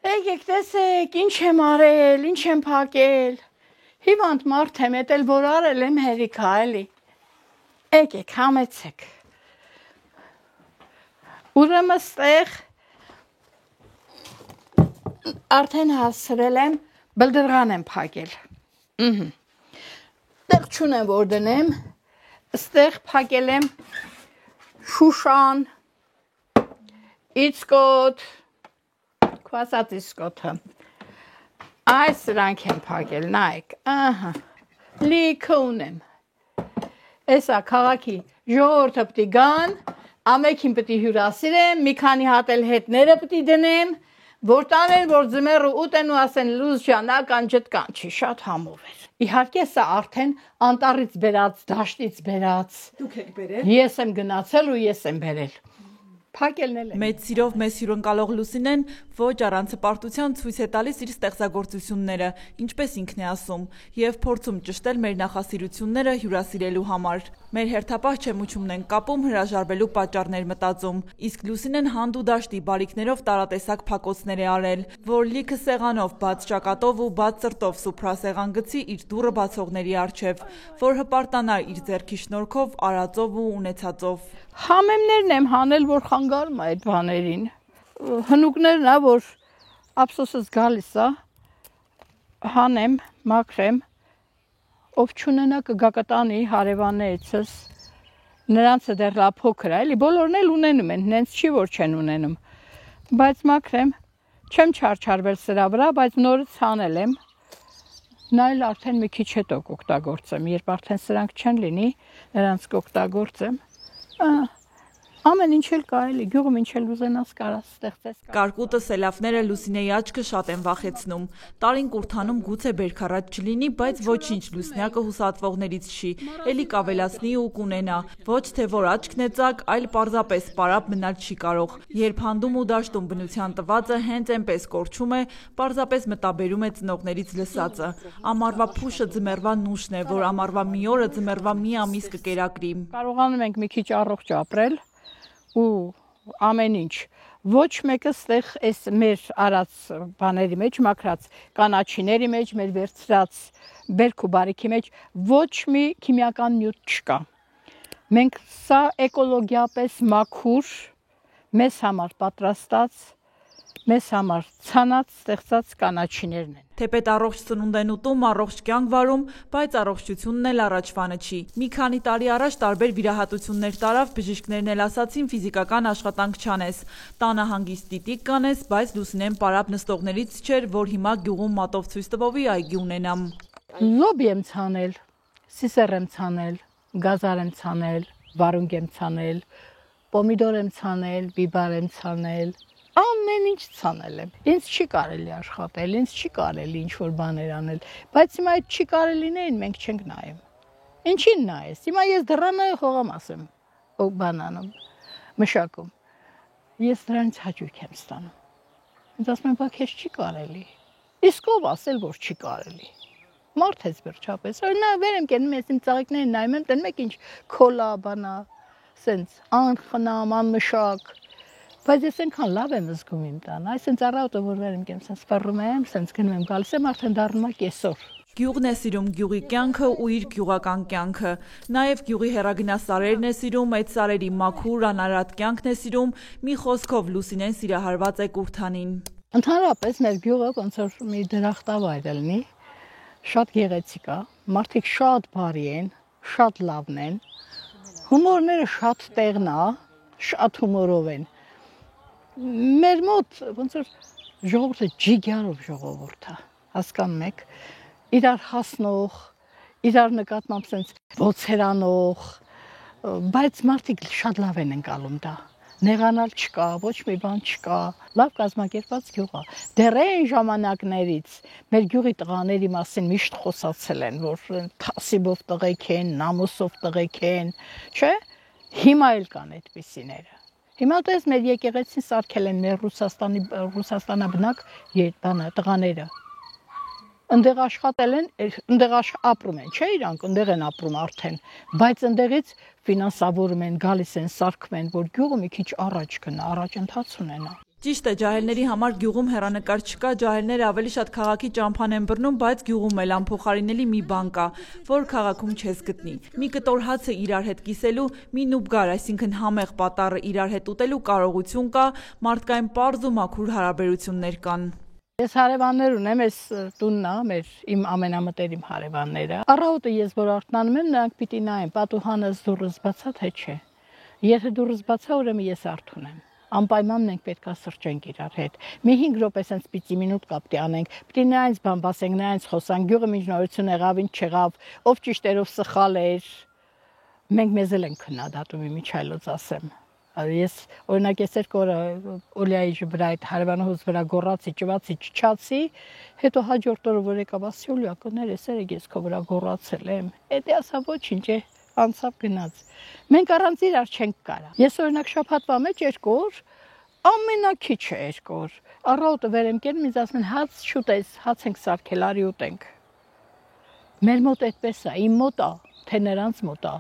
Եկեք տեսեք, ինչ եմ արել, ինչ եմ փակել։ Հիվանդ մարդ եմ, էդ էլ որ արել եմ հերիքա էլի։ Եկեք, համեցեք։ Ուրեմն ստեղ արդեն հասցրել եմ, բլդրղան եմ փակել։ Տեղ չունեմ որ դնեմ, ստեղ փակել եմ շուշան, իցկոտ, քվասած իցկոթը։ Այս սրանք եմ փակել, նայեք, ահա, լիքը ունեմ։ Էսա քաղաքի ժողովուրդը պիտի գան, ամենքին պիտի հյուրասիրեմ, մի քանի հատ էլ հետները պիտի դնեմ, որ տանեն, որ ձմեռը ուտեն ու ասեն լուզ ջան, ական ջտկան չի, շատ համով էր։ Իհարկե սա արդեն անտառից բերած, դաշտից բերած։ Դուք եք բերել։ Ես եմ գնացել ու ես եմ բերել։ Փակելնել եմ։ Մեծ սիրով մեզ հյուրընկալող Լուսինեն ոչ առանց հպարտության ցույց է տալիս իր ստեղծագործությունները, ինչպես ինքն է ասում, եւ փորձում ճշտել մեր նախասիրությունները հյուրասիրելու համար։ Մեր հերթապահ չեմուչումն են կապում հրաժարվելու պատճառներ մտածում, իսկ Լուսինեն հանդուդաշտի բարիքներով տարատեսակ փակոցներ է արել, որ լիքը սեղանով, բաց ճակատով ու բաց սրտով սուփրասեղան գցի իր դուռը բացողների առջև, որ հպարտանար իր ձեռքի շնորհքով, արածով ու ունեցածով։ Համեմներն եմ հանել, որ խանգարում է այդ բաներին։ Հնուկներն է, որ ափսոսս գալիս է, հանեմ, մաքրեմ, ով չունենա կգա կտանի հարևաններիցս, նրանցը դեռ լա փոքր է, էլի բոլորն էլ ունենում են, նենց չի որ չեն ունենում, բայց մաքրեմ, չեմ չարչարվել սրա վրա, բայց նորից հանել եմ, նայել արդեն մի քիչ հետո կօգտագործեմ, երբ արդեն սրանք չեն լինի, նրանց կօգտագործեմ։ Ամեն ինչ էլ կա էլի, գյուղում ինչ էլ ուզենաս կարաս ստեղծես։ Կարկուտը, սելավները Լուսինեի աչքը շատ են վախեցնում։ Տարին կուրթանում գուցե բերքարած չլինի, բայց ոչինչ Լուսնյակը հուսատվողներից չի, էլի կավելացնի ու կունենա։ Ոչ թե որ աչքն է ծակ, այլ պարզապես պարապ մնալ չի կարող։ Երբ հանդում ու դաշտում բնության տվածը հենց այնպես կորչում է, պարզապես մտաբերում է ծնողներից լսածը։ Ամառվա փուշը ձմեռվա նուշն է, որ ամառվա մի օրը ձմեռվա մի ամիս կկերակրի։ Կարողանում ենք մի քիչ առողջ ապրել ու ամեն ինչ ոչ մեկը ստեղ այս մեր արած բաների մեջ մաքրած կանաչիների մեջ մեր վերցրած բերք ու բարիքի մեջ ոչ մի քիմիական նյութ չկա։ Մենք սա էկոլոգիապես մաքուր մեզ համար պատրաստած մեզ համար ցանած ստեղծած կանաչիներն են։ Թեպետ առողջ սնունդ են ուտում, առողջ կյանք վարում, բայց առողջությունն էլ առաջվանը չի։ Մի քանի տարի առաջ տարբեր վիրահատություններ տարավ, բժիշկներն էլ ասացին ֆիզիկական աշխատանք չանես։ Տանը հանգիստ տիտիկ կանես, բայց Լուսինեն պարապ նստողներից չէր, որ հիմա գյուղում մատով ցույց տվովի այգի ունենամ։ Լոբի եմ ցանել, սիսեր եմ ցանել, գազար եմ ցանել, վարունգ եմ ցանել, պոմիդոր եմ ցանել, բիբար եմ ցանել։ Ամեն ինչ ցանել եմ։ Ինձ չի կարելի աշխատել, ինձ չի կարելի ինչ-որ բաներ անել, բայց հիմա այդ չի կարելիներին մենք չենք նայում։ Ինչին նայես։ Հիմա ես դռանը խողամաս եմ բանանում, մշակում։ Ես դրանից հաճույք եմ ստանում։ Ինձ ասում են, բա քեզ չի կարելի։ Իսկ ով ասել, որ չի կարելի։ Մարդ ես վերջապես։ Նա վեր եմ կենում, ես իմ ծաղիկներին նայում եմ, տենում եք ինչ քոլա բանա, սենց անխնամ, անմշակ։ Բայց ես այնքան լավ եմ զգում իմ տանը, այսինքն ծառայոտը որ վեր եմ կեմ, սենց սպառում եմ, սենց գնում եմ, գալիս եմ, արդեն դառնում է կեսօր։ Գյուղն է սիրում գյուղի կյանքը ու իր գյուղական կյանքը։ Նաև գյուղի հեռագնասարերն է սիրում, այդ սարերի մաքուր, անարատ կյանքն է սիրում, մի խոսքով Լուսինեն սիրահարված է կուրթանին։ Ընդհանրապես մեր գյուղը ոնց որ մի դրախտավայր է լինի, շատ գեղեցիկ է, մարդիկ շատ բարի են, շատ լավն են, հումորները շատ տեղն է, շատ հումորով են։ Մեր մոտ ոնց որ ժողովուրդը ջիգյարով ժողովուրդ է, հասկանում եք, իրար հասնող, իրար նկատմամբ սենց ոցերանող, բայց մարդիկ շատ լավ են ընկալում դա։ Նեղանալ չկա, ոչ մի բան չկա, լավ կազմակերպված գյուղ է։ Դեռ այն ժամանակներից մեր գյուղի տղաների մասին միշտ խոսացել են, որ թասիբով տղեկ են, նամուսով տղեկ են, չէ՞։ Հիմա էլ կան այդպիսիները։ Հիմա դες մեր եկեղեցին սարքել են մեր Ռուսաստանաբնակ տղաները։ Ընդեղ աշխատել են, ընդեղ ապրում են, չէ՞ իրանք, ընդեղ են ապրում արդեն, բայց ընդեղից ֆինանսավորում են, գալիս են, սարքում են, որ գյուղը մի քիչ առաջ գնա, առաջընթաց ունենա։ Ճիշտ է, ջահելների համար գյուղում հեռանկար չկա, ջահելները ավելի շատ քաղաքի ճամփան են բռնում, բայց գյուղում էլ անփոխարինելի մի բան կա, որ քաղաքում չես գտնի։ Մի կտոր հացը իրար հետ կիսելու մի նուբգար, այսինքն համեղ պատառը իրար հետ ուտելու կարողություն կա, մարդկային պարզ ու մաքուր հարաբերություններ կան։ Ես հարևաններ ունեմ, այս տունն է, իմ ամենամտերիմ հարևանները։ Առավոտը ես որ արթնանում եմ, նրանք պիտի նայեն, պատուհանս դուռս բացա թե չէ։ Եթե դուռս բացա, ուրեմն ես արթուն եմ։ Անպայման մենք պետք է սրճենք իրար հետ։ Մի 5 րոպե sense պիտի մինուտ կապտի անենք։ Պիտի նրանց բան բասենք, նրանց խոսանք, գյուղը միջնորություն եղավ, ինչ չեղավ, ով ճիշտ էր, ով սխալ էր։ Մենք մեզ էլ ենք քննադատում, իմիջայլոց ասեմ։ Ես օրինակ ես երկու օր Օլիայի վրա այդ հարևանուհուց վրա գոռացի, ճվացի, չչացի, հետո հաջորդ օրը որ եկավ ասի Օլիա կներես, ես քո վրա գոռացել եմ։ Էդի ասա ոչինչ է, անցավ գնաց։ Մենք առանց իրար չենք կարա։ Ես օրինակ շաբաթվա մեջ 2 օր ամենակիչը 2 օր առավոտը վեր եմ կերնում, ինձ ասում են հաց շուտես, հաց ենք սարքել, արի ուտենք։ Մեր մոտ այդպես է, իմ մոտ է, թե նրանց մոտ է։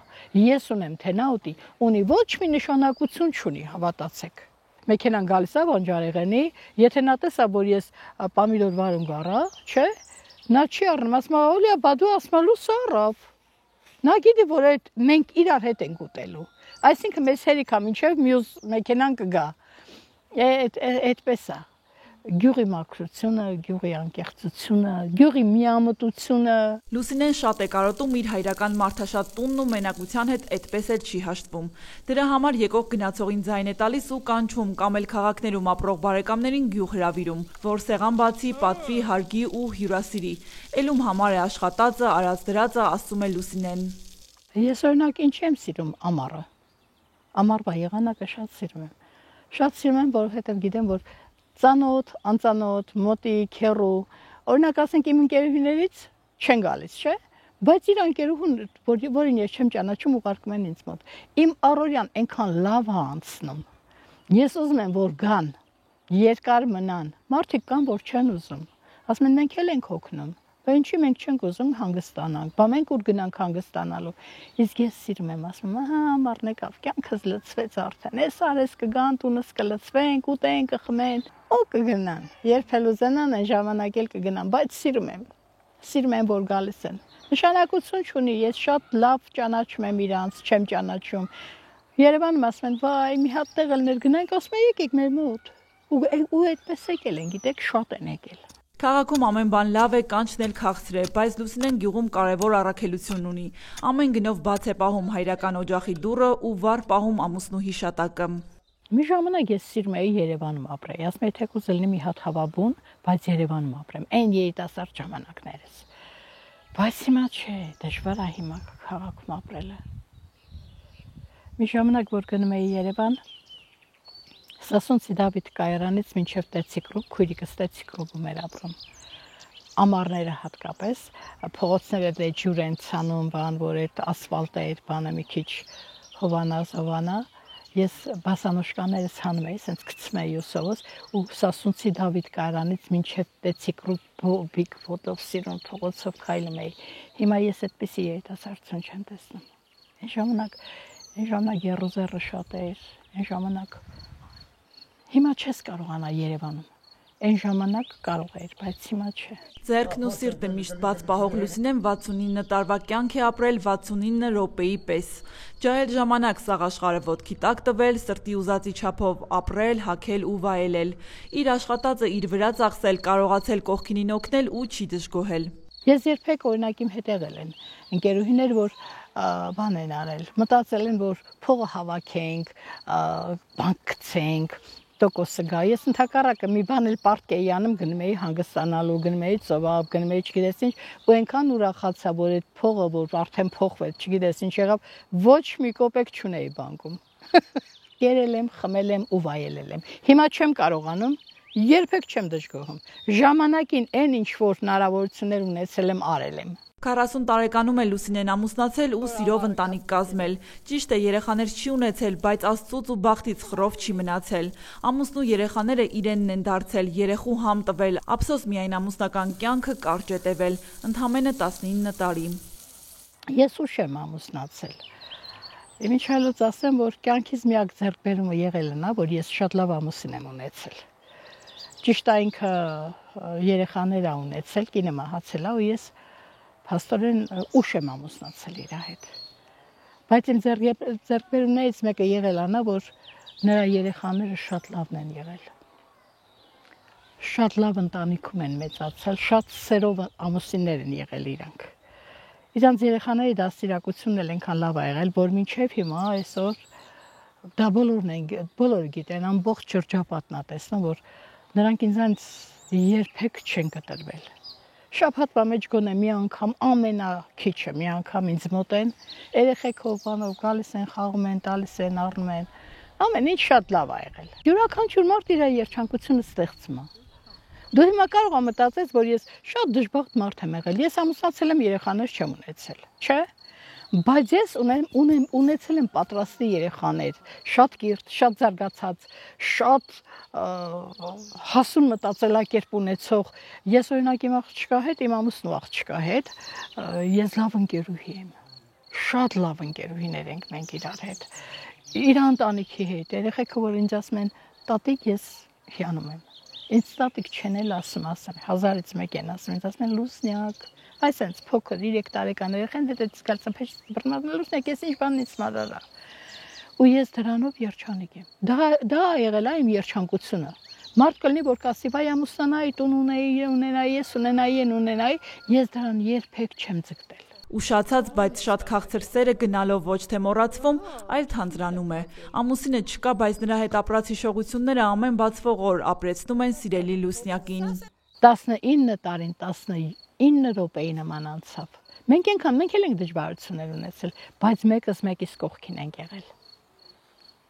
Ես ունեմ, թե նա ուտի, ունի ոչ մի նշանակություն չունի, հավատացեք։ Մեքենան գալիս է բանջարեղենի, եթե նա տեսա, որ ես պամիդոր վարում գառա, չէ, նա չի առնում, ասում է Օլիա, բա դու ասում ես լույս առավ։ Նա գիտի, որ մենք իրար հետ ենք ուտելու։ Այսինքն մեզ հերիք է մինչև մյուս մեքենան կգա։ Այդպես է։ Գյուղի մաքրությունը, գյուղի անկեղծությունը, գյուղի միամտությունը։ Լուսինեն շատ է կարոտում իր հայրական մարդաշատ տունն ու մենակության հետ այդպես էլ չի հաշտվում։ Դրա համար եկող գնացողին ձայն է տալիս ու կանչում կամ էլ քաղաքներում ապրող բարեկամներին գյուղ հրավիրում, որ սեղան բացի, պատվի, հարգի ու հյուրասիրի։ Էլում համար է աշխատածը, արած դրածը, ասում է Լուսինեն։ Ես օրինակ ինչ եմ սիրում ամառը։ Ամառվա եղանակը շատ սիրում եմ։ Շատ սիրում եմ, որովհետև գիտեմ, որ ծանոթ, անծանոթ, մոտիկ, հեռու, օրինակ ասենք իմ ընկերուհիներից չեն գալիս, չէ՞, բայց իր ընկերուհուն, որին ես չեմ ճանաչում, ուղարկում են ինձ մոտ։ Իմ առօրյան այնքան լավ է անցնում։ Ես ուզում եմ, որ գան, երկար մնան։ Մարդիկ կան, որ չեն ուզում։ Ասում են մենք էլ ենք հոգնում։ Բա ինչի մենք չենք ուզում հանգստանանք, բա մենք ուր գնանք հանգստանալու։ Իսկ ես սիրում եմ, ասում եմ, ահա ամառն եկավ, կյանքս լցվեց արդեն։ Էս արես կգան, տունս կլցվենք, ուտենք, կխմեն, ու կգնան։ Երբ էլ ուզենան, այն ժամանակ էլ կգնան, բայց սիրում եմ, որ գալիս են։ Նշանակություն չունի, ես շատ լավ ճանաչում եմ իրանց, չեմ ճանաչում։ Երևանում ասում են, վայ, մի հատ տեղ ելներ գնանք, ասում են եկեք մեր մոտ։ Ու այդպես եկել են, գիտեք, շատ են եկել։ Քաղաքում ամեն բան լավ է, կանչն էլ քաղցր է, բայց Լուսինեն գյուղում կարևոր առաքելություն ունի։ Ամեն գնով բաց է պահում հայրական օջախի դուռը ու վառ պահում ամուսնու հիշատակը։ Մի ժամանակ ես սիրում էի Երևանում ապրել։ Ասում էի թեկուզ լինի մի հատ հավաբուն, բայց Երևանում ապրեմ։ Այն երիտասարդ ժամանակներս։ Բայց հիմա չէ, դժվար է հիմա քաղաքում ապրելը։ Մի ժամանակ որ գնում էի Երևան, Սասունցի Դավիթ կայարանից մինչև Տեցիկրուբ, քույրիկս Տեցիկրուբում էր ապրում։ Ամառները հատկապես, փողոցները դե ջուր են ցանում, բան, որ այդ ասֆալտը այդ բանը մի քիչ հովանա, ես բասանոշկաներս հանում էի, սենց գցում էի ուսովս, ու Սասունցի Դավիթ կայարանից մինչև Տեցիկրուբ բիգ ֆոտով սիրուն փողոցով քայլում էի։ Հիմա ես այդպիսի երիտասարդություն չեմ տեսնում։ Այն ժամանակ Երուսաղեմը շատ էր, այն ժամանակ Հիմա չես կարողանա Երևանում։ Այն ժամանակ կարող էր, բայց հիմա չէ։ Ձեռքն ու սիրտը միշտ բաց պահող Լուսինեն 69 տարվա կյանք է ապրել 69 րոպեի պես։ Ջահել ժամանակ սաղ աշխարհը ոտքի տակ տվել, սրտի ուզածի չափով ապրել, հագել ու վայելել։ Իր աշխատածը իր վրա ծախսել, կարողացել կողքինին օգնել ու չի դժգոհել։ Ես երբեք օրինակ իմ հետ եղել են ընկերուհիներ, որ բան են արել, մտածել են, որ փողը հավաքենք, բանկ գցենք, տոկոսը գա։ Ես ընդհակառակը մի բան էլ պարտք էի անում, գնում էի հանգստանալու, գնում էի ծովափ, գնում էի չգիտես ինչ, ու այնքան ուրախացա, որ այդ փողը, որ արդեն փոխվեց, չգիտես ինչ եղավ, ոչ մի կոպեկ չունեի բանկում։ Երել եմ, խմել եմ ու վայելել եմ։ Հիմա չեմ կարողանում, երբեք չեմ դժգոհում։ Ժամանակին այն ինչ որ հնարավորություններ ունեցել եմ, արել եմ։ 40 տարեկանում է Լուսինեն ամուսնացել ու սիրով ընտանիք կազմել։ Ճիշտ է, երեխաներ չի ունեցել, բայց Աստծուց ու բախտից խռով չի մնացել։ Ամուսնու երեխաները իրենն են դարձել, երեխու համ տվել, ափսոս միայն ամուսնական կյանքը կարճ է տևել, ընդամենը 19 տարի։ Ես ուշ եմ ամուսնացել։ Ինչ այլոց ասեմ, որ կյանքից միակ ձեռքբերումը եղել է նա, որ ես շատ լավ ամուսին եմ ունեցել։ Ճիշտ է ինքը երեխաներ ա ունեցել, կինը մահացել ա ու ես փաստորեն ուշ եմ ամուսնացել իր հետ։ Բայց իմ ձեռքբերումներից մեկը եղել է նա, որ նրա երեխաները շատ լավն են եղել։ Շատ լավ ընտանիքում են մեծացել, շատ սերով ամուսիններ են եղել իրանք։ Իրանց երեխաների դաստիարակությունն էլ այնքան լավ ա եղել, որ մինչև հիմա այսօր դա բոլորը գիտեն, ամբողջ շրջապատն ա տեսնում, որ նրանք ինձանից երբեք չեն կտրվել։ Շաբաթվա մեջ գոնե մի անգամ ամենաքիչը մի անգամ ինձ մոտ են, երեխեքով բանով գալիս են, խաղում են, տալիս են, առնում են։ Ամեն ինչ շատ լավ ա եղել։ Յուրաքանչյուր մարդ իր երջանկությունը ստեղծում է։ Դու հիմա կարող ես մտածել, որ ես շատ դժբախտ մարդ եմ եղել։ Ես ամուսնացել եմ, երեխաներ չեմ ունեցել, չէ՞։ Բայց ես ունեցել եմ պատրաստի երեխաներ, շատ կիրթ, շատ զարգացած, շատ հասուն մտածելակերպ ունեցող։ Ես օրինակ իմ աղջկա հետ, իմ ամուսնու աղջկա հետ, ես լավ ընկերուհի եմ։ Շատ լավ ընկերուհիներ ենք մենք իրար հետ։ Իր ընտանիքի հետ, երեխեքը որ ինձ ասում են, տատիկ, ես հիանում եմ։ Ինձ տատիկ չեն էլ ասում, 1000-ից մեկ են ասում, ինձ ասում են Լուսնյակ, այսենց փոքր 3 տարեկան երեխան հետից գալիս փեշ բռնած Լուսնյակ, ես ինչ բանից մարարա։ Ու ես դրանով երջանիկ եմ։ Դա եղել է իմ երջանկությունը։ Մարդ կլինի, որ կասի, վայ ամուսնանայի, տուն ունենայի, ես ունենայի, ես դրան երբեք չեմ ձգտել։ Ուշացած, բայց շատ քաղցր սերը գնալով ոչ թե մոռացվում, այլ թանձրանում է։ Ամուսինը չկա, բայց նրա հետ ապրած հիշողությունները ամեն բացվող օր ապրեցնում են սիրելի Լուսնյակին։ 19 տարին 19 րոպեի նման անցավ։ Մենք էլ ենք դժվարություններ ունեցել, բայց մեկս մեկիս կողքին ենք եղել։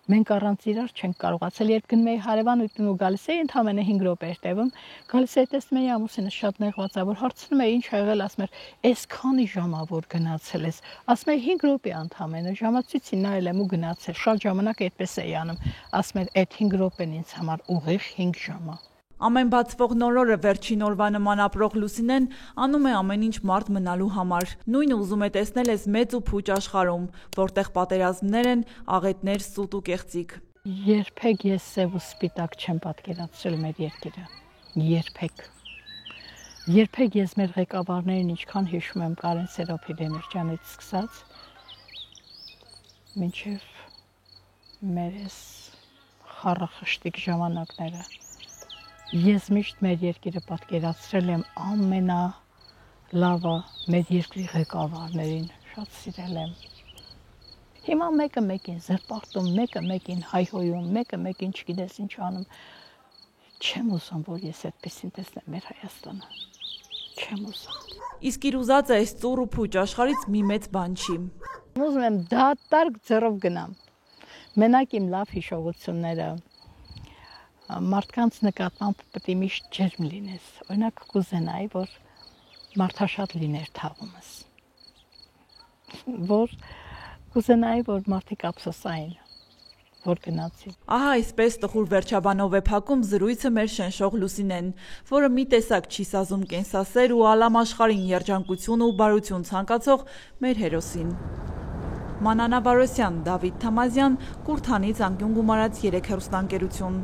Մենք առանց իրար չենք կարողացել, երբ գնում էի հարևան ու գալիս էի ընդամենը 5 րոպե էր տևում, գալիս էի տեսնում էի ամուսինը շատ նեղված է, որ հարցնում էի ինչ ա եղել, ասում էր, «Էս քանի ժամ ա որ գնացել ես»։ Ասում էի 5 րոպե ընդամենը, ժամացույցին նայել եմ ու գնացել, շատ ժամանակ այդպես էի անում։ Ասում էր, «Այդ 5 րոպեն ինձ համար ուղիղ 5 ժամ ա»։ Ամեն բացվող նոր օրը վերջին օրվա նման ապրող Լուսինեն անում է ամեն ինչ մարդ մնալու համար։ Նույնը ուզում է տեսնել այս մեծ ու փուչ աշխարհում, որտեղ պատերազմներ են, աղետներ, սուտ ու կեղծիք։ Երբեք ես սև ու սպիտակ չեմ պատկերացրել մեր երկիրը։ Երբեք ես մեր ղեկավարներին ինչքան հիշում եմ Կարեն Սերոփի-Դեմիրճյանից սկսած, մինչև մեր այս խառախշտիկ ժամանակները։ Ես միշտ մեր երկիրը պատկերացրել եմ ամենալավը մեր երկրի ղեկավարներին, շատ սիրել եմ։ Հիմա մեկը մեկին զրպարտում, մեկը մեկին հայհոյում, մեկը մեկին չգիտես ինչ անում։ Չեմ ուզում, որ ես այդպեսին տեսնեմ մեր Հայաստանը։ Չեմ ուզում։ Իսկ իր ուզած այս ծուռ ու փուչ աշխարհից մի մեծ բան չի։ Ուզում եմ դատարկ ձեռով գնամ։ Մենակ իմ լավ հիշողությունները մարդկանց նկատմամբ պետք է միշտ ջերմ լինես։ Օրինակ կուզենայի, որ մարդաշատ լիներ թաղումս։ Որ կուզենայի, որ մարդիկ ափսոսային, որ գնացին։ Ահա այսպես տխուր վերջաբանով է փակում զրույցը մեր շնշող Լուսինեն, որը մի տեսակ չի սազում կենսասեր ու ալամ աշխարհին երջանկություն ու բարություն ցանկացող մեր հերոսին։ Մանանա Վարոսյան, Դավիթ Թամազյան, Կուրթանի ծանկյուն գումարած 3 հեռուստաընկերություն։